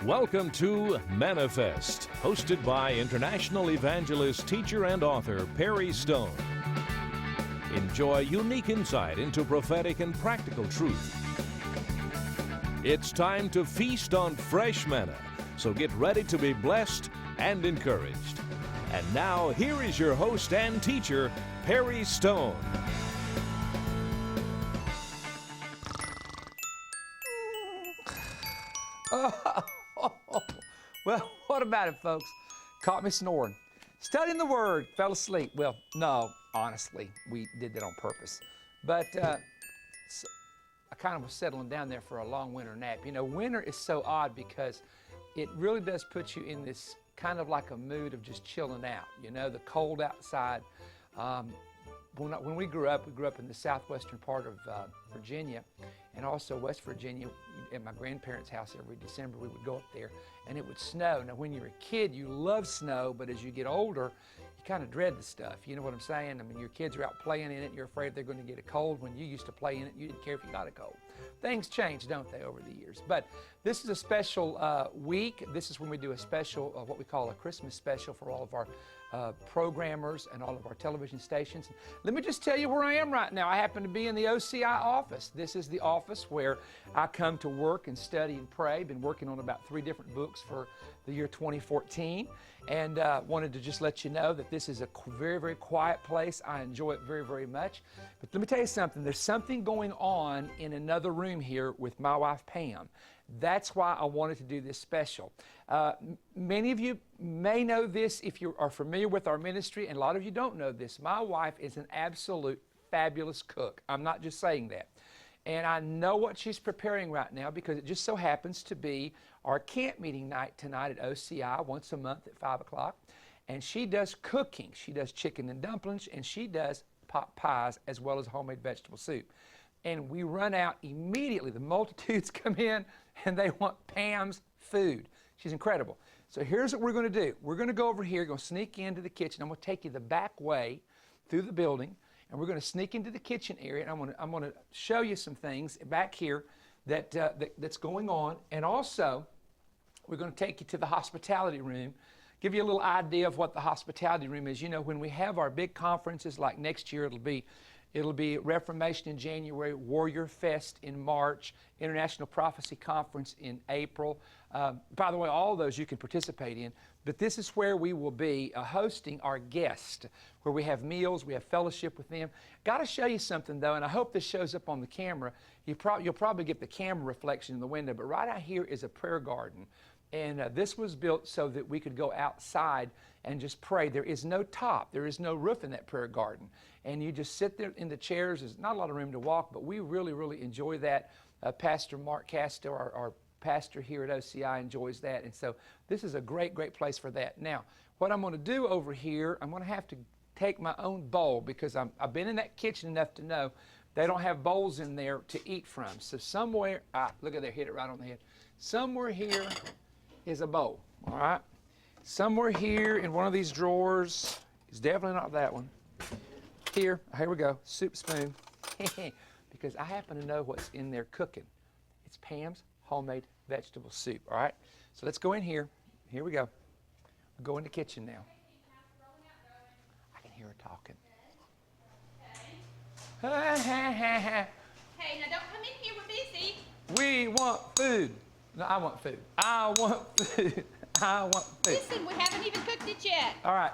Welcome to Manifest, hosted by international evangelist, teacher, and author Perry Stone. Enjoy unique insight into prophetic and practical truth. It's time to feast on fresh manna, so get ready to be blessed and encouraged. And now, here is your host and teacher, Perry Stone. Well, what about it, folks? Caught me snoring. Studying the Word, fell asleep. Well, no, honestly, we did that on purpose. But I kind of was settling down there for a long winter nap. You know, winter is so odd because it really does put you in this kind of like a mood of just chilling out. You know, the cold outside. When we grew up in the southwestern part of Virginia and also West Virginia. At my grandparents' house every December, we would go up there and it would snow. Now, when you're a kid, you love snow, but as you get older, you kind of dread the stuff. You know what I'm saying? I mean, your kids are out playing in it, and you're afraid they're going to get a cold. When you used to play in it, you didn't care if you got a cold. Things change, don't they, over the years? But this is a special week. This is when we do a special, what we call a Christmas special for all of our programmers and all of our television stations. Let me just tell you where I am right now. I happen to be in the OCI office. This is the office where I come to work and study and pray. Been working on about 3 different books for the year 2014, and wanted to just let you know that this is a very, very quiet place. I enjoy it very, very much. But let me tell you something. There's something going on in another room here with my wife, Pam. That's why I wanted to do this special. Many of you may know this if you are familiar with our ministry, and a lot of you don't know this. My wife is an absolute fabulous cook. I'm not just saying that. And I know what she's preparing right now because it just so happens to be our camp meeting night tonight at OCI once a month at 5 o'clock. And she does cooking. She does chicken and dumplings, and she does pot pies as well as homemade vegetable soup. And we run out immediately. The multitudes come in and they want Pam's food. She's incredible. So here's what we're going to do. We're going to go over here, going to sneak into the kitchen. I'm going to take you the back way through the building, and we're going to sneak into the kitchen area, and I'm going to show you some things back here that's going on. And also, we're going to take you to the hospitality room, give you a little idea of what the hospitality room is. You know, when we have our big conferences, like next year, it'll be Reformation in January, Warrior Fest in March, International Prophecy Conference in April. By the way, all of those you can participate in. But this is where we will be hosting our guests, where we have meals, we have fellowship with them. Got to show you something, though, and I hope this shows up on the camera. You'll probably get the camera reflection in the window, but right out here is a prayer garden. And this was built so that we could go outside and just pray. There is no top. There is no roof in that prayer garden. And you just sit there in the chairs. There's not a lot of room to walk, but we really, really enjoy that. Pastor Mark Casto, our pastor here at OCI, enjoys that. And so this is a great, great place for that. Now, what I'm going to do over here, I'm going to have to take my own bowl because I've been in that kitchen enough to know they don't have bowls in there to eat from. So somewhere, look at there, hit it right on the head. Somewhere here is a bowl, all right? Somewhere here in one of these drawers, it's definitely not that one. Here we go, soup spoon. Because I happen to know what's in there cooking. It's Pam's homemade vegetable soup, all right? So let's go in here. Here we go. We'll go in the kitchen now. I can hear her talking. Hey, now don't come in here, we're busy. We want food. No, I want food. I want food. I want food. Listen, we haven't even cooked it yet. All right.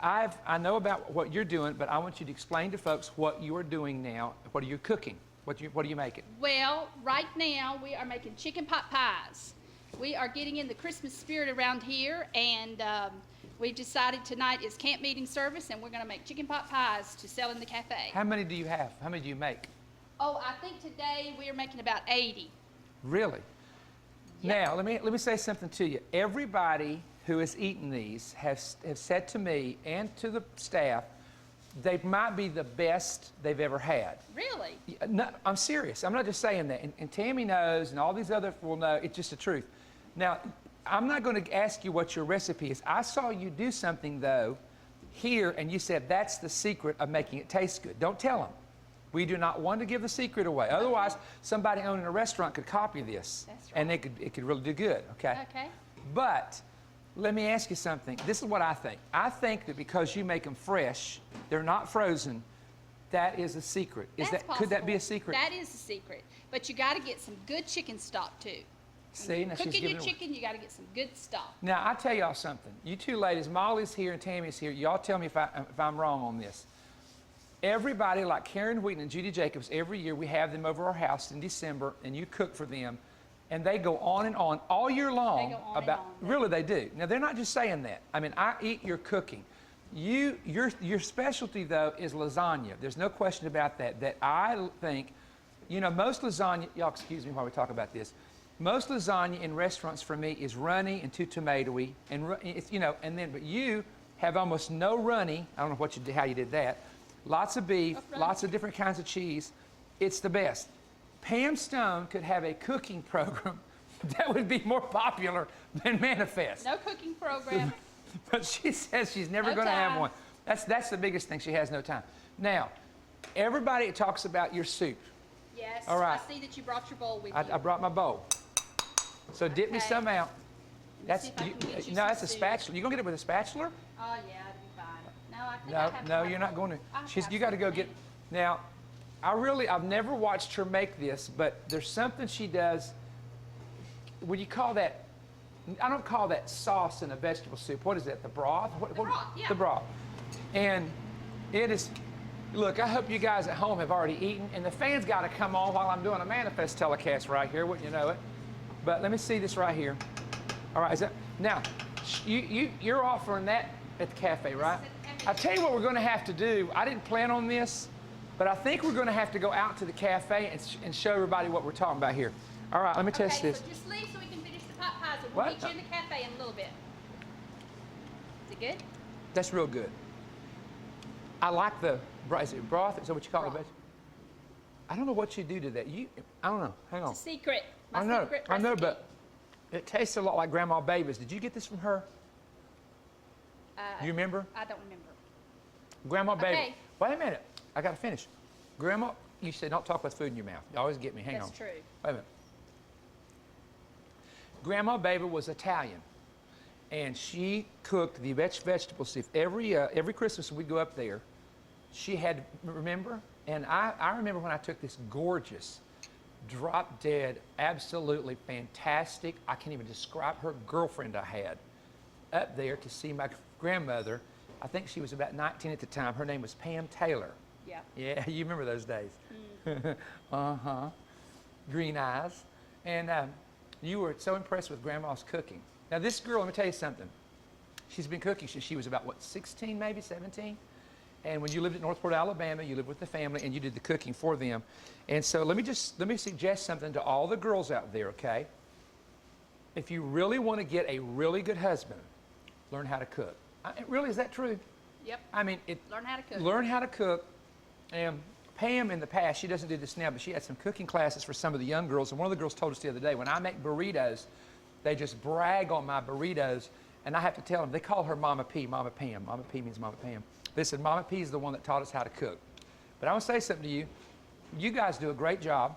I know about what you're doing, but I want you to explain to folks what you are doing now. What are you cooking? What are you making? Well, right now we are making chicken pot pies. We are getting in the Christmas spirit around here, and we've decided tonight is camp meeting service, and we're going to make chicken pot pies to sell in the cafe. How many do you have? How many do you make? Oh, I think today we are making about 80. Really? Yep. Now, let me say something to you. Everybody who has eaten these have said to me and to the staff, they might be the best they've ever had. Really? No, I'm serious. I'm not just saying that. And Tammy knows, and all these others will know. It's just the truth. Now, I'm not going to ask you what your recipe is. I saw you do something, though, here, and you said that's the secret of making it taste good. Don't tell them. We do not want to give the secret away. Otherwise, somebody owning a restaurant could copy this. That's And right. it could really do good, okay? Okay. But let me ask you something. This is what I think. I think that because you make them fresh, they're not frozen, that is a secret. That's Could that be a possible. secret? That is a secret. But you got to get some good chicken stock too. See, now she's Cooking giving your it- chicken, you got to get some good stock. Now, I tell y'all something. You two ladies, Molly's here and Tammy's here. Y'all tell me if I'm wrong on this. Everybody, like Karen Wheaton and Judy Jacobs, every year we have them over our house in December, and you cook for them, and they go on and on all year long They go on and about. on. Really, they do. Now, they're not just saying that. I mean, I eat your cooking. Your specialty though is lasagna. There's no question about that. That I think, you know, most lasagna. Y'all excuse me while we talk about this. Most lasagna in restaurants for me is runny and too tomatoey, and it's, you know, and then but you have almost no runny. I don't know what you did, how you did that. Lots of beef, runny. lots of different kinds of cheese. It's the best. Pam Stone could have a cooking program that would be more popular than Manifest. No cooking program. But she says she's never No going to have time. one. That's the biggest thing. She has no time. Now, everybody talks about your soup. Yes. All right. I see that you brought your bowl with I you. brought my bowl. So dip me Okay. some out. Let me see if I can get you no, some that's a soup. spatula. You gonna get it with a spatula? Oh yeah, it'll be fine. No, I think I No, have to no, have you're not one. going I to. have You got to go something. get. Now, I've never watched her make this, but there's something she does. What do you call that? I don't call that sauce in a vegetable soup. What is that? The broth? The broth, yeah. The broth. And it is. Look, I hope you guys at home have already eaten, and the fans got to come on while I'm doing a Manifest telecast right here. Wouldn't you know it? But let me see this right here. All right, is that now? You're offering that at the cafe, right? I tell you what we're going to have to do. I didn't plan on this, but I think we're going to have to go out to the cafe and show everybody what we're talking about here. All right, let me test Okay, this. so just leave so we can finish the pot pies, and we'll What? meet you in the cafe in a little bit. Is it good? That's real good. I like the is it broth? Is that what you call it? Broth. I don't know what you do to that. I don't know. Hang on. It's a secret. My I know. secret I know, recipe. but it tastes a lot like Grandma Baby's. Did you get this from her? Do you remember? I don't remember. Grandma Baby. Okay. Wait a minute. I got to finish. Grandma, you said don't talk with food in your mouth. You always get me. Hang on. That's true. Wait a minute. Grandma Baby was Italian, and she cooked the vegetable soup every Christmas. We'd go up there. She had, remember? And I remember when I took this gorgeous, drop dead, absolutely fantastic. I can't even describe her girlfriend I had up there to see my grandmother. I think she was about 19 at the time. Her name was Pam Taylor. Yeah. Yeah, you remember those days. Uh-huh. Green eyes. And you were so impressed with Grandma's cooking. Now, this girl, let me tell you something. She's been cooking since she was about, what, 16 maybe, 17? And when you lived at Northport, Alabama, you lived with the family, and you did the cooking for them. And so let me suggest something to all the girls out there, okay? If you really want to get a really good husband, learn how to cook. Really, is that true? Yep. I mean, Learn how to cook. learn how to cook. And Pam in the past, she doesn't do this now, but she had some cooking classes for some of the young girls. And one of the girls told us the other day, when I make burritos, they just brag on my burritos. And I have to tell them, they call her Mama P, Mama Pam. Mama P means Mama Pam. They said, Mama P is the one that taught us how to cook. But I want to say something to you. You guys do a great job.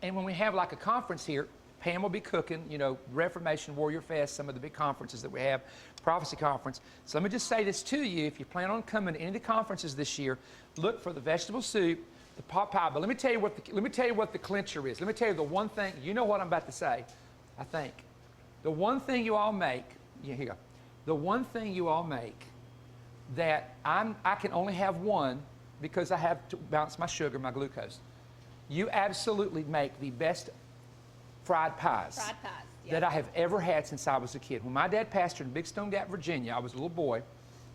And when we have like a conference here, Pam will be cooking, you know, Reformation, Warrior Fest, some of the big conferences that we have, Prophecy Conference. So let me just say this to you. If you plan on coming to any of the conferences this year, look for the vegetable soup, the pot pie. But let me tell you what the clincher is. Let me tell you the one thing. You know what I'm about to say, I think. The one thing you all make, yeah, here you go. The one thing you all make that I can only have one because I have to balance my sugar, my glucose. You absolutely make the best fried pies, Fried pies. that I have ever had since I was a kid. When my dad pastored in Big Stone Gap, Virginia, I was a little boy,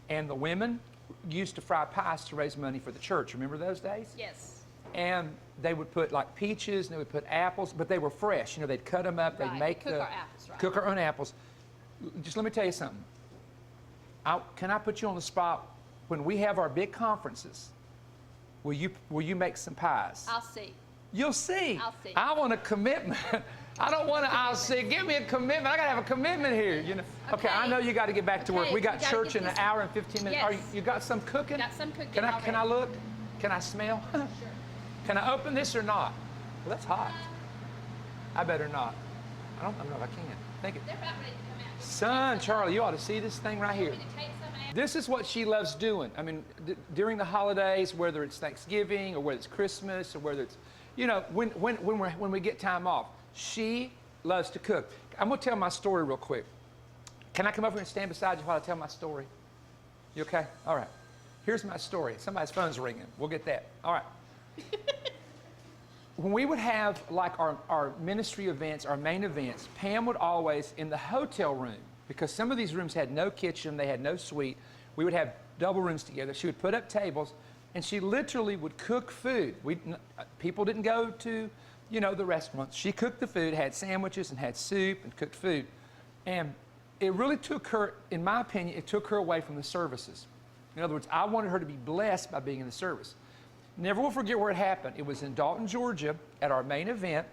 and the women used to fry pies to raise money for the church. Remember those days? Yes. And they would put like peaches, and they would put apples, but they were fresh. You know, they'd cut them up, they'd Right. make Cook our apples, right. cook our own apples. Just let me tell you something. Can I put you on the spot? When we have our big conferences, will you make some pies? I'll see. You'll see. I'll see. I want a commitment. I don't want to, I'll see. Give me a commitment. I got to have a commitment here. You know. Okay, I Okay. know you got to get back to work. Okay, We got we gotta church get in an this- hour and 15 minutes. Yes. You got some cooking? Got some cooking Can I already. look? Can I smell? Sure. Can I open this or not? Well, that's hot. I better not. I don't know if I can. Think it. They're about ready to come out. Son, Charlie, you ought to see this thing right here. Want me to take some out? This is what she loves doing. I mean, during the holidays, whether it's Thanksgiving or whether it's Christmas or whether it's, you know, when we get time off, she loves to cook. I'm going to tell my story real quick. Can I come over and stand beside you while I tell my story? You okay? All right. Here's my story. Somebody's phone's ringing. We'll get that. All right. When we would have like our ministry events, our main events, Pam would always, in the hotel room, because some of these rooms had no kitchen, they had no suite, we would have double rooms together. She would put up tables, and she literally would cook food. People didn't go to, you know, the restaurants. She cooked the food, had sandwiches and had soup and cooked food. And it really took her, in my opinion, it took her away from the services. In other words, I wanted her to be blessed by being in the service. Never will forget where it happened. It was in Dalton, Georgia, at our main event,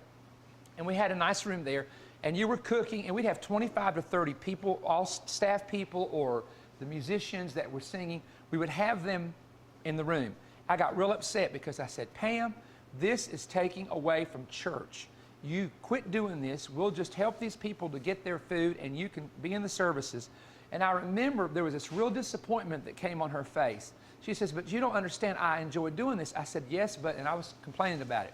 and we had a nice room there, and you were cooking, and we'd have 25 to 30 people, all staff people or the musicians that were singing. We would have them in the room. I got real upset because I said, Pam, this is taking away from church. You quit doing this. We'll just help these people to get their food, and you can be in the services. And I remember there was this real disappointment that came on her face. She says, but you don't understand, I enjoy doing this. I said, yes, but, and I was complaining about it.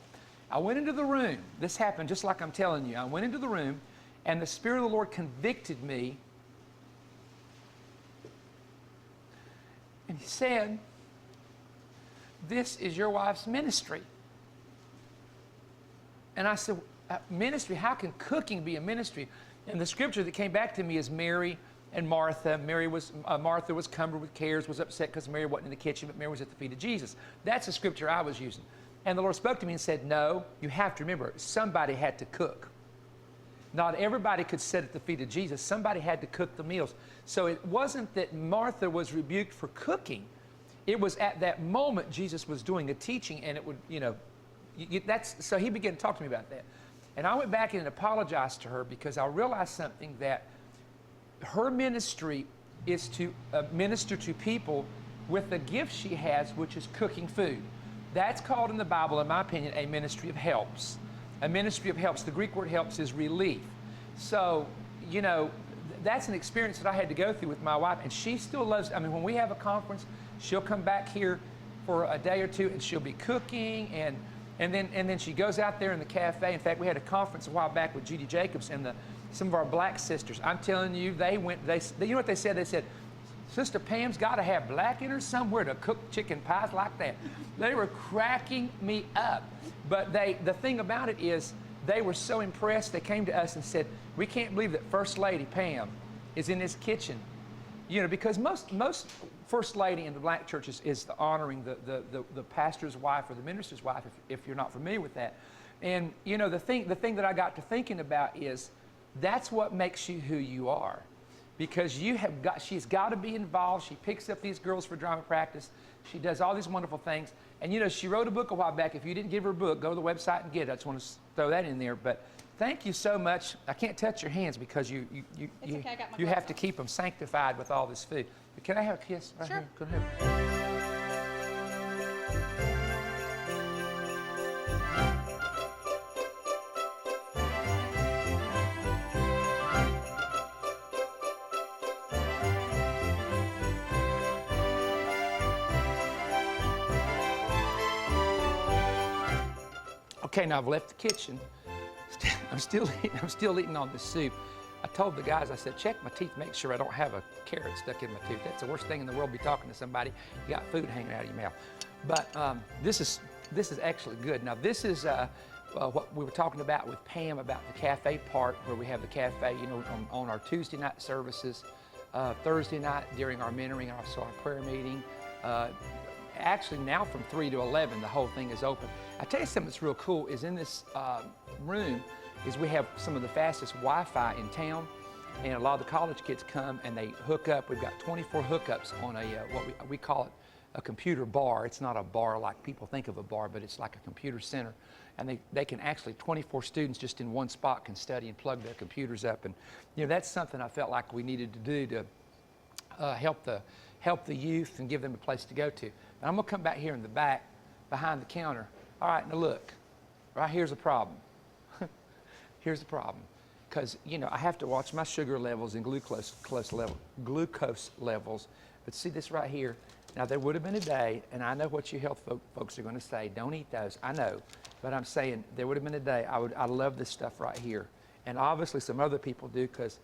I went into the room. This happened just like I'm telling you. I went into the room, and the Spirit of the Lord convicted me. And He said, this is your wife's ministry. And I said, ministry? How can cooking be a ministry? And the scripture that came back to me is Mary and Martha. Martha was cumbered with cares, was upset because Mary wasn't in the kitchen, but Mary was at the feet of Jesus. That's the scripture I was using. And the Lord spoke to me and said, no, you have to remember, somebody had to cook. Not everybody could sit at the feet of Jesus. Somebody had to cook the meals. So it wasn't that Martha was rebuked for cooking. It was at that moment Jesus was doing a teaching, and it would, you know, so He began to talk to me about that. And I went back and apologized to her because I realized something, that her ministry is to minister to people with the gift she has, which is cooking food. That's called in the Bible, in my opinion, a ministry of helps. A ministry of helps. The Greek word helps is relief. So, you know, that's an experience that I had to go through with my wife, and she still loves, I mean, when we have a conference, she'll come back here for a day or two, and she'll be cooking, and then she goes out there in the cafe. In fact, we had a conference a while back with Judy Jacobs and some of our black sisters. I'm telling you, you know what they said? They said, Sister Pam's got to have black in her somewhere to cook chicken pies like that. They were cracking me up. But the thing about it is, they were so impressed, they came to us and said, we can't believe that First Lady Pam is in this kitchen. You know, because most First Lady in the black churches is the honoring the pastor's wife or the minister's wife, if you're not familiar with that. And, you know, the thing that I got to thinking about is, that's what makes you who you are. Because she's got to be involved. She picks up these girls for drama practice. She does all these wonderful things. And, you know, she wrote a book a while back. If you didn't give her a book, go to the website and get it. I just want to throw that in there. But thank you so much. I can't touch your hands because you okay, I got my have gloves to on. keep them sanctified with all this food. But can I have a kiss right Sure. here? Go ahead. Okay, now I've left the kitchen. I'm still eating on this soup. I told the guys, I said, check my teeth, make sure I don't have a carrot stuck in my tooth. That's the worst thing in the world, be talking to somebody, you got food hanging out of your mouth. But this is actually good. Now this is what we were talking about with Pam about the cafe part, where we have the cafe, you know, on our Tuesday night services, Thursday night during our mentoring and also our prayer meeting. Actually now from 3 to 11, the whole thing is open. I tell you something that's real cool is in this room is we have some of the fastest Wi-Fi in town, and a lot of the college kids come and they hook up. We've got 24 hookups on a what we call it a computer bar. It's not a bar like people think of a bar, but it's like a computer center, and they can actually 24 students just in one spot can study and plug their computers up. And you know, that's something I felt like we needed to do to help the youth and give them a place to go to. And I'm gonna come back here in the back behind the counter. All right, now look, right here's a problem. Here's the problem. Because, you know, I have to watch my sugar levels and glucose levels. But see this right here? Now, there would have been a day, and I know what you health folks are going to say. Don't eat those. I know. But I'm saying there would have been a day I love this stuff right here. And obviously some other people do because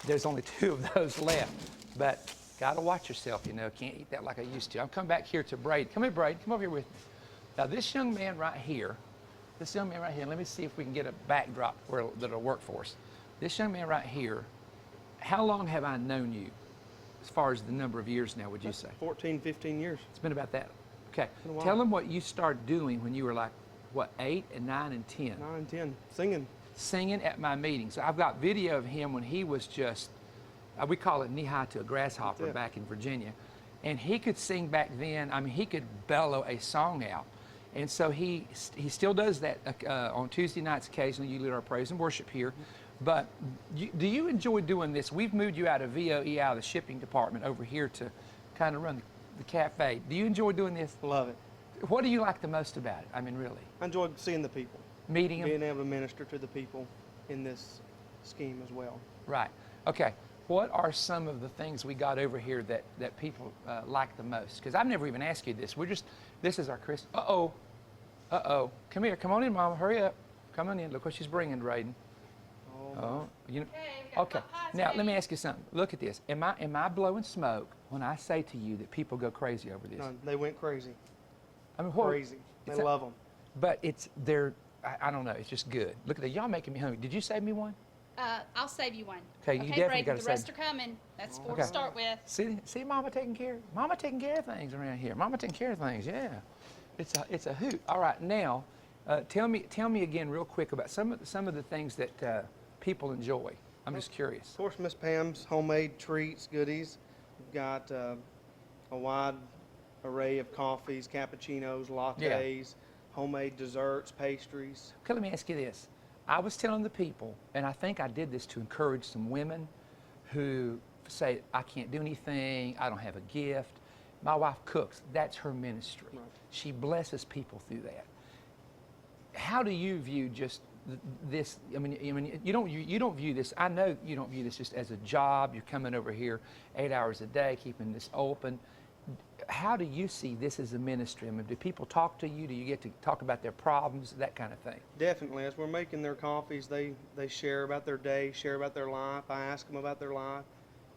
there's only 2 of those left. But got to watch yourself, you know. Can't eat that like I used to. I'm coming back here to Brady. Come here, Brady. Come over here with me. Now, this young man right here, let me see if we can get a backdrop that'll work for us. This young man right here, how long have I known you? As far as the number of years now, would you say? 14, 15 years. It's been about that. Okay. Been a while. Tell them what you started doing when you were like, what, 8 and 9 and 10? 9 and 10, singing. Singing at my meetings. So I've got video of him when he was just, we call it knee-high to a grasshopper back in Virginia. And he could sing back then. I mean, he could bellow a song out. And so he still does that on Tuesday nights occasionally. You lead our praise and worship here. But do you enjoy doing this? We've moved you out of VOE, out of the shipping department over here to kind of run the cafe. Do you enjoy doing this? Love it. What do you like the most about it? I mean, really? I enjoy seeing the people. Meeting them? Being able to minister to the people in this scheme as well. Right. Okay. What are some of the things we got over here that people like the most? Because I've never even asked you this. This is our Christmas. Uh-oh. Uh-oh. Come here. Come on in, Mama. Hurry up. Come on in. Look what she's bringing, Drayden. Oh, you know. Okay. Now let me ask you something. Look at this. Am I blowing smoke when I say to you that people go crazy over this? No, they went crazy. I mean, Crazy. They love them. But I don't know. It's just good. Look at that. Y'all making me hungry. Did you save me one? I'll save you one. Okay, you definitely Brayden, gotta the rest save are coming. That's 4 Okay. to start with. See, Mama taking care of things around here. Mama taking care of things. Yeah, it's a hoot. All right, now, tell me again real quick about some of the things that people enjoy. I'm just curious. Of course, Miss Pam's homemade treats, goodies. We've got a wide array of coffees, cappuccinos, lattes, homemade desserts, pastries. Okay, let me ask you this. I was telling the people, and I think I did this to encourage some women who say, I can't do anything, I don't have a gift. My wife cooks. That's her ministry. Right. She blesses people through that. How do you view just this? I mean, you don't view this. I know you don't view this just as a job. You're coming over here 8 hours a day, keeping this open. How do you see this as a ministry? I mean, do people talk to you? Do you get to talk about their problems, that kind of thing? Definitely. As we're making their coffees, they share about their day, share about their life. I ask them about their life,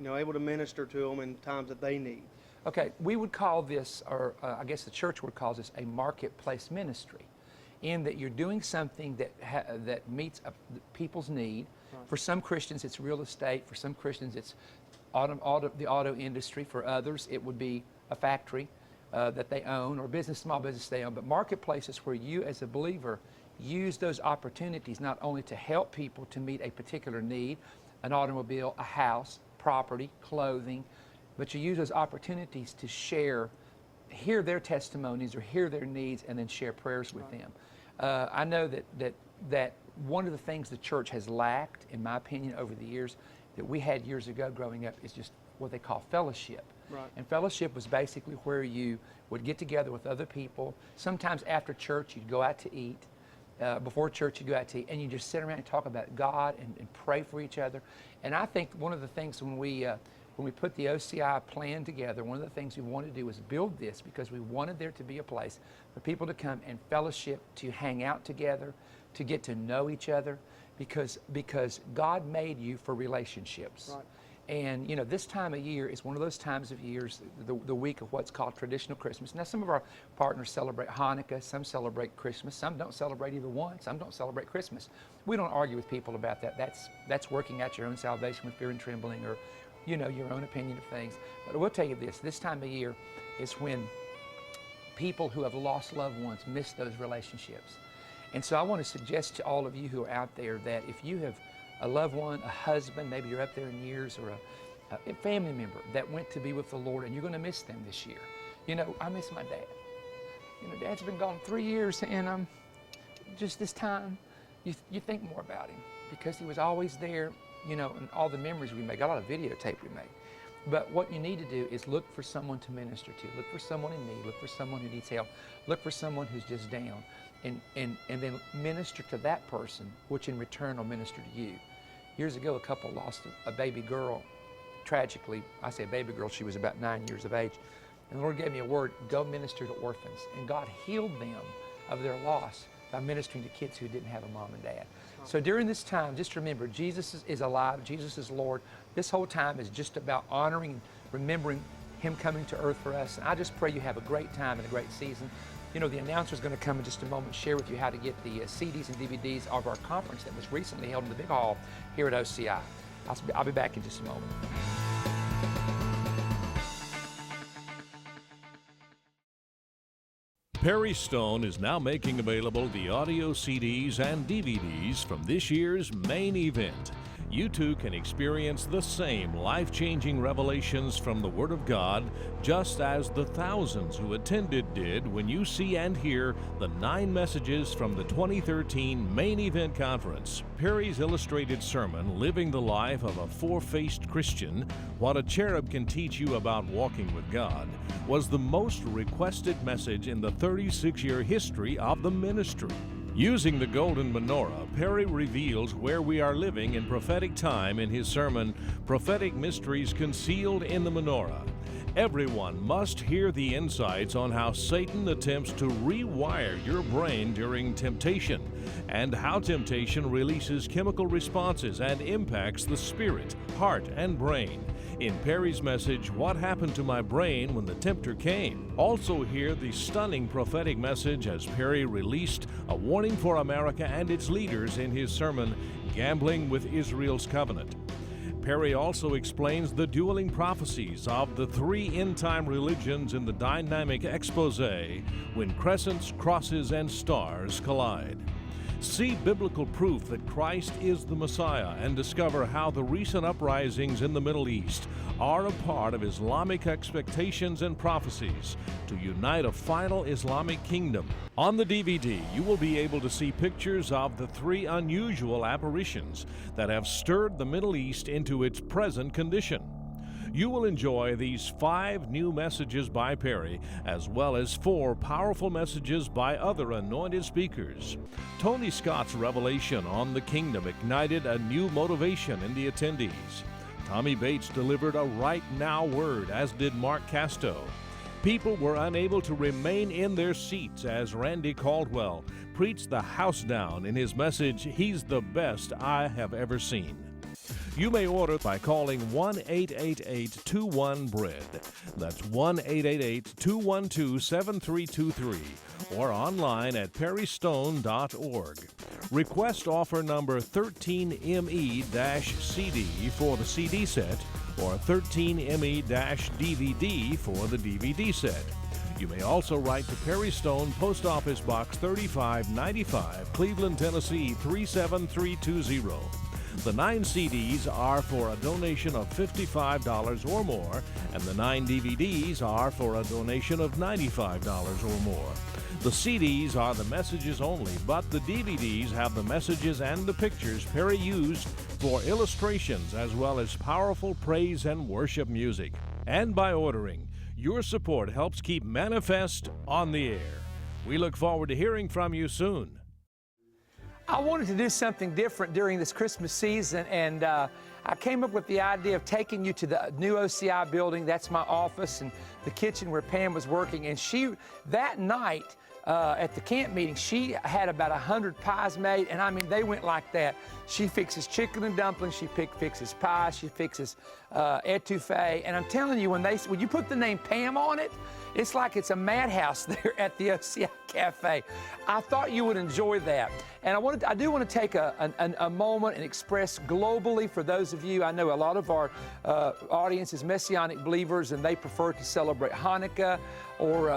able to minister to them in times that they need. Okay, we would call this, or I guess the church would call this, a marketplace ministry, in that you're doing something that meets people's need. Right. For some Christians, it's real estate. For some Christians, it's the auto industry. For others, it would be a factory that they own, or small business they own. But marketplaces where you, as a believer, use those opportunities not only to help people to meet a particular need, an automobile, a house, property, clothing, but you use those opportunities to hear their testimonies or hear their needs, and then share prayers with them. I know that one of the things the church has lacked, in my opinion, over the years, that we had years ago growing up, is just what they call fellowship. Right. And fellowship was basically where you would get together with other people. Sometimes after church, you'd go out to eat. Before church, you'd go out to eat, and you just sit around and talk about God and pray for each other. And I think one of the things when we put the OCI plan together, one of the things we wanted to do was build this, because we wanted there to be a place for people to come and fellowship, to hang out together, to get to know each other, because God made you for relationships. Right. And this time of year is one of those times of years, the week of what's called traditional Christmas. Now, some of our partners celebrate Hanukkah, some celebrate Christmas, some don't celebrate either one, some don't celebrate Christmas. We don't argue with people about that. That's working out your own salvation with fear and trembling, or your own opinion of things. But I will tell you this time of year is when people who have lost loved ones miss those relationships. And so I want to suggest to all of you who are out there that if you have a loved one, a husband, maybe you're up there in years, or a family member that went to be with the Lord, and you're going to miss them this year. I miss my dad. Dad's been gone 3 years, and just this time, you think more about him, because he was always there, and all the memories we made, got a lot of videotape we made. But what you need to do is look for someone to minister to. Look for someone in need. Look for someone who needs help. Look for someone who's just down. And then minister to that person, which in return will minister to you. Years ago, a couple lost a baby girl. Tragically, I say a baby girl, she was about 9 years of age. And the Lord gave me a word, go minister to orphans. And God healed them of their loss by ministering to kids who didn't have a mom and dad. So during this time, just remember, Jesus is alive, Jesus is Lord. This whole time is just about honoring, remembering Him coming to earth for us. And I just pray you have a great time and a great season. You know, the announcer's going to come in just a moment, share with you how to get the CDs and DVDs of our conference that was recently held in the big hall here at OCI. I'll be back in just a moment. Perry Stone is now making available the audio CDs and DVDs from this year's main event. You too can experience the same life-changing revelations from the Word of God, just as the thousands who attended did when you see and hear the 9 messages from the 2013 Main Event Conference. Perry's illustrated sermon, Living the Life of a Four-Faced Christian, What a Cherub Can Teach You About Walking with God, was the most requested message in the 36-year history of the ministry. Using the golden menorah, Perry reveals where we are living in prophetic time in his sermon, Prophetic Mysteries Concealed in the Menorah. Everyone must hear the insights on how Satan attempts to rewire your brain during temptation, and how temptation releases chemical responses and impacts the spirit, heart, and brain. In Perry's message, What Happened to My Brain When the Tempter Came? Also hear the stunning prophetic message as Perry released a warning for America and its leaders in his sermon, Gambling with Israel's Covenant. Perry also explains the dueling prophecies of the 3 end-time religions in the dynamic expose, When Crescents, Crosses, and Stars Collide. See biblical proof that Christ is the Messiah and discover how the recent uprisings in the Middle East are a part of Islamic expectations and prophecies to unite a final Islamic kingdom. On the DVD, you will be able to see pictures of the 3 unusual apparitions that have stirred the Middle East into its present condition. You will enjoy these 5 new messages by Perry, as well as 4 powerful messages by other anointed speakers. Tony Scott's revelation on the kingdom ignited a new motivation in the attendees. Tommy Bates delivered a right now word, as did Mark Casto. People were unable to remain in their seats as Randy Caldwell preached the house down in his message, He's the Best I Have Ever Seen. You may order by calling 1-888-21-BREAD. That's 1-888-212-7323 or online at perrystone.org. Request offer number 13ME-CD for the CD set or 13ME-DVD for the DVD set. You may also write to Perry Stone, Post Office Box 3595, Cleveland, Tennessee 37320. The 9 CDs are for a donation of $55 or more, and the 9 DVDs are for a donation of $95 or more. The CDs are the messages only, but the DVDs have the messages and the pictures Perry used for illustrations as well as powerful praise and worship music. And by ordering, your support helps keep Manifest on the air. We look forward to hearing from you soon. I wanted to do something different during this Christmas season, and I came up with the idea of taking you to the new OCI building. That's my office and the kitchen where Pam was working. And that night at the camp meeting, she had about 100 pies made, and I mean, they went like that. She fixes chicken and dumplings, she fixes pies, she fixes etouffee. And I'm telling you, when you put the name Pam on it, it's like it's a madhouse there at the OCI Cafe. I thought you would enjoy that. And I do want to take a moment and express globally for those of you, I know a lot of our audience is Messianic believers and they prefer to celebrate Hanukkah, or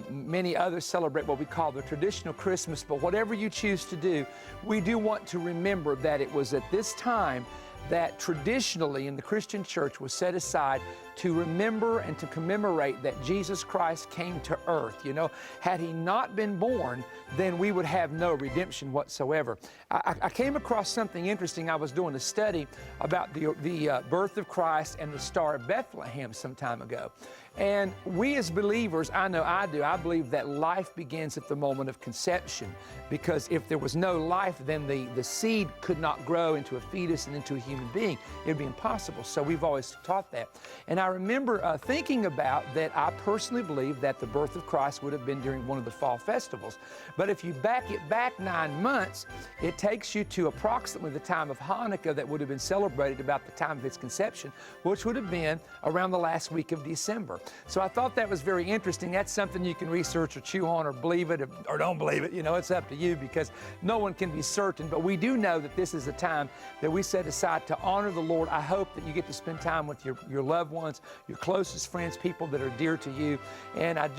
many others celebrate what we call the traditional Christmas. But whatever you choose to do, we do want to remember that it was at this time that traditionally in the Christian church was set aside to remember and to commemorate that Jesus Christ came to earth. You know, had he not been born, then we would have no redemption whatsoever. I came across something interesting. I was doing a study about the birth of Christ and the Star of Bethlehem some time ago. And we as believers, I know I do, I believe that life begins at the moment of conception, because if there was no life, then the seed could not grow into a fetus and into a human being. It would be impossible. So we've always taught that. And I remember thinking about that. I personally believe that the birth of Christ would have been during one of the fall festivals. But if you back it back 9 months, it takes you to approximately the time of Hanukkah that would have been celebrated about the time of its conception, which would have been around the last week of December. So I thought that was very interesting. That's something you can research or chew on or believe it or don't believe it. You know, it's up to you, because no one can be certain. But we do know that this is a time that we set aside to honor the Lord. I hope that you get to spend time with your loved ones, your closest friends, people that are dear to you. And I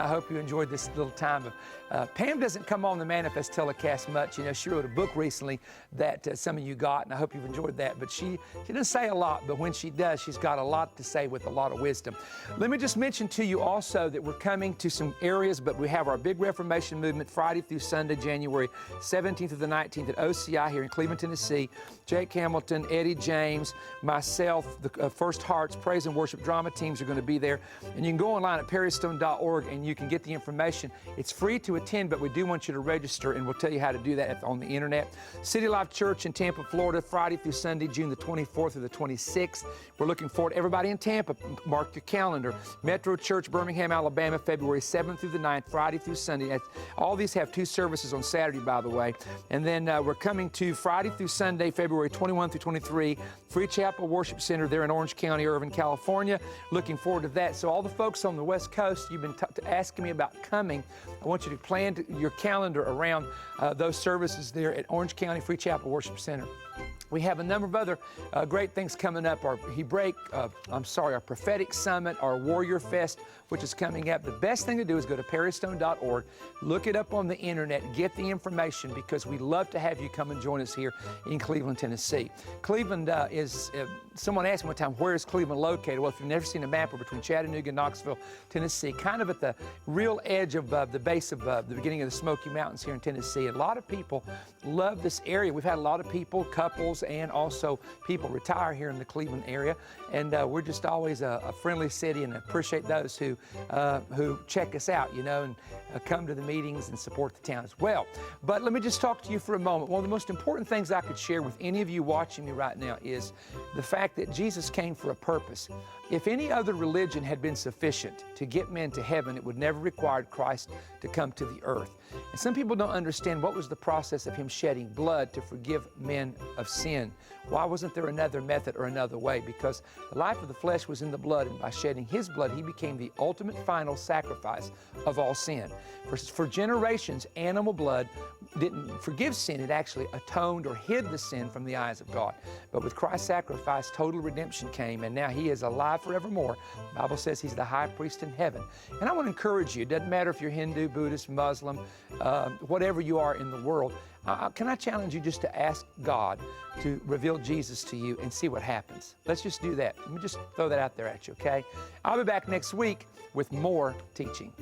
hope you enjoyed this little time of, Pam doesn't come on the Manifest telecast much. You know, she wrote a book recently that some of you got, and I hope you've enjoyed that. But she doesn't say a lot, but when she does, she's got a lot to say with a lot of wisdom. Let me just mention to you also that we're coming to some areas, but we have our big Reformation movement Friday through Sunday, January 17th to the 19th at OCI here in Cleveland, Tennessee. Jake Hamilton, Eddie James, myself, the First Hearts Praise and Worship drama teams are going to be there. And you can go online at perrystone.org and you can get the information. It's free to attend, but we do want you to register, and we'll tell you how to do that on the internet. City Life Church in Tampa, Florida, Friday through Sunday, June the 24th through the 26th. We're looking forward to everybody in Tampa. Mark your calendar. Metro Church, Birmingham, Alabama, February 7th through the 9th, Friday through Sunday. All these have 2 services on Saturday, by the way. And then we're coming to Friday through Sunday, February 21 through 23, Free Chapel Worship Center there in Orange County, Irvine, California. Looking forward to that. So all the folks on the West Coast, you've been asking me about coming. I want you to plan your calendar around those services there at Orange County Free Chapel Worship Center. We have a number of other great things coming up. Our Prophetic Summit, our Warrior Fest, which is coming up. The best thing to do is go to perrystone.org, look it up on the internet, get the information, because we'd love to have you come and join us here in Cleveland, Tennessee. Cleveland someone asked me one time, where is Cleveland located? Well, if you've never seen a map, we're between Chattanooga and Knoxville, Tennessee, kind of at the real edge of the base of the beginning of the Smoky Mountains here in Tennessee. A lot of people love this area. We've had a lot of people, couples, and also people retire here in the Cleveland area. And we're just always a friendly city, and appreciate those who check us out, you know, and come to the meetings and support the town as well. But let me just talk to you for a moment. One of the most important things I could share with any of you watching me right now is the fact that Jesus came for a purpose. If any other religion had been sufficient to get men to heaven, it would never required Christ to come to the earth. And some people don't understand what was the process of him shedding blood to forgive men of sin. Why wasn't there another method or another way? Because the life of the flesh was in the blood, and by shedding his blood, he became the ultimate final sacrifice of all sin. For generations, animal blood didn't forgive sin. It actually atoned or hid the sin from the eyes of God. But with Christ's sacrifice, total redemption came, and now he is alive forevermore. The Bible says he's the high priest in heaven. And I want to encourage you, it doesn't matter if you're Hindu, Buddhist, Muslim, whatever you are in the world, can I challenge you just to ask God to reveal Jesus to you and see what happens? Let's just do that. Let me just throw that out there at you, okay? I'll be back next week with more teaching.